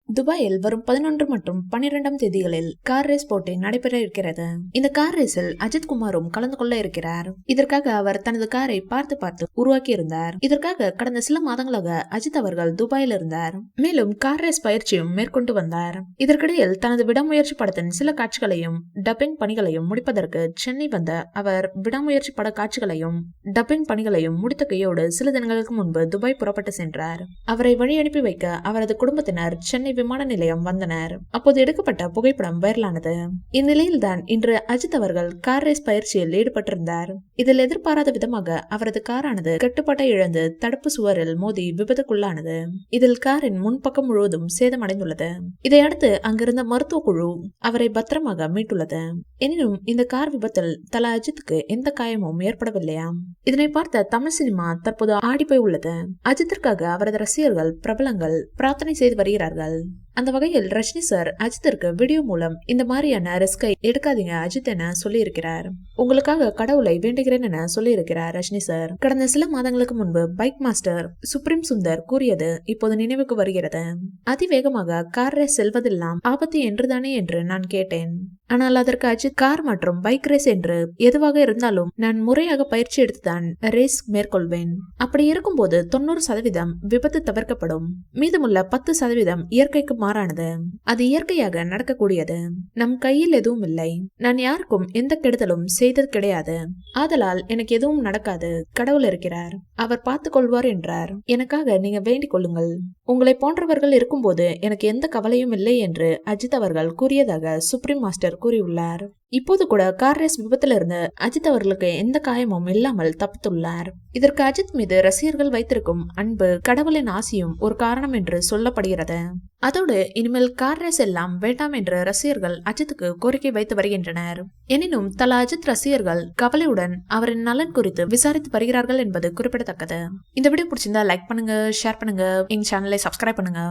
துபாயில் வரும் 11 மற்றும் 12ஆம் தேதிகளில் கார் ரேஸ் போட்டி நடைபெற இருக்கிறது. இந்த கார் ரேஸில் அஜித் குமாரும் கலந்து கொள்ள இருக்கிறார். இதற்காக அவர் தனது காரை பார்த்து உருவாக்கி இருந்தார். இதற்காக கடந்த சில மாதங்களாக அஜித் அவர்கள் துபாயில் இருந்தார். மேலும் கார் ரேஸ் பயிற்சியும் மேற்கொண்டு வந்தார். இதற்கிடையில் தனது விடாமுயற்சி படத்தின் சில காட்சிகளையும் டப்பிங் பணிகளையும் முடிப்பதற்கு சென்னை வந்த அவர் விடாமுயற்சி பட காட்சிகளையும் டப்பிங் பணிகளையும் முடித்த கையோடு சில தினங்களுக்கு முன்பு துபாய் புறப்பட்டு சென்றார். அவரை வழி அனுப்பி வைக்க அவரது குடும்பத்தினர் சென்னை விமான நிலையம் வந்தனர். அப்போது எடுக்கப்பட்ட புகைப்படம் வைரலானது. இந்நிலையில்தான் இன்று அஜித் அவர்கள் கார் ரேஸ் பயிற்சியில் ஈடுபட்டிருந்தார். இதில் எதிர்பாராத விதமாக அவரது காரானது கட்டுப்பாட்டை இழந்து தடுப்பு சுவரில் மோதி விபத்துக்குள்ளானது. இதில் காரின் முன்பக்கம் முழுவதும் சேதமடைந்துள்ளது. இதையடுத்து அங்கிருந்த மருத்துவ குழு அவரை பத்திரமாக மீட்டுள்ளது. எனினும் இந்த கார் விபத்தில் தல அஜித்துக்கு எந்த காயமும் ஏற்படவில்லையாம். இதனை பார்த்த தமிழ் சினிமா தற்போது ஆடிப்போய் உள்ளது. அஜித்திற்காக அவரது ரசிகர்கள் பிரபலங்கள் பிரார்த்தனை செய்து வருகிறார்கள். அந்த வகையில் ரஜினி சார் அஜித்திற்கு வீடியோ மூலம் இந்த மாதிரியான ரிஸ்கை எடுக்காதீங்க அஜித் என சொல்லி இருக்கிறார். உங்களுக்காக கடவுளை வேண்டுகிறேன் என சொல்லி இருக்கிறார் ரஜினி சார். கடந்த சில மாதங்களுக்கு முன்பு பைக் மாஸ்டர் சுப்ரீம் சுந்தர் கூறியது இப்போது நினைவுக்கு வருகிறது. அதிவேகமாக கார் ரேஸ் செல்வதெல்லாம் ஆபத்து என்றுதானே என்று நான் கேட்டேன். ஆனால் அதற்கு அஜித் கார் மற்றும் பைக் ரேஸ் என்று எதுவாக இருந்தாலும் நான் முறையாக பயிற்சி எடுத்துதான் ரேஸ் மேற்கொள்வேன். அப்படி இருக்கும்போது 90% விபத்து தவிர்க்கப்படும். மீதமுள்ள 10% இயற்கைக்கு மாறானது. அது இயற்கையாக நடக்கக்கூடியது. நம் கையில் எதுவும் இல்லை. நான் யாருக்கும் எந்த கெடுதலும் செய்தது கிடையாது. ஆதலால் எனக்கு எதுவும் நடக்காது. கடவுள் இருக்கிறார், அவர் பார்த்துக் கொள்வார் என்றார். எனக்காக நீங்க வேண்டிக் கொள்ளுங்கள். உங்களை போன்றவர்கள் இருக்கும்போது எனக்கு எந்த கவலையும் இல்லை என்று அஜித் அவர்கள் கூறியதாக சுப்ரீம் மாஸ்டர் கூறியுள்ளார். இப்போது கூட கார் ரேஸ் விபத்திலிருந்து அஜித் அவர்களுக்கு எந்த காயமும் இல்லாமல் தப்பித்துள்ளார். இதற்கு அஜித் மீது ரசிகர்கள் வைத்திருக்கும் அன்பு, கடவுளின் ஆசியும் ஒரு காரணம் என்று சொல்லப்படுகிறது. அதோடு இனிமேல் கார் ரேஸ் எல்லாம் வேண்டாம் என்று ரசிகர்கள் அஜித்துக்கு கோரிக்கை வைத்து வருகின்றனர். எனினும் தல அஜித் ரசிகர்கள் கவலையுடன் அவரின் நலன் குறித்து விசாரித்து வருகிறார்கள் என்பது குறிப்பிடத்தக்கது. இந்த வீடியோ பிடிச்சிருந்தா லைக் பண்ணுங்க, ஷேர் பண்ணுங்க, எங்க சேனலை சப்ஸ்கிரைப் பண்ணுங்க.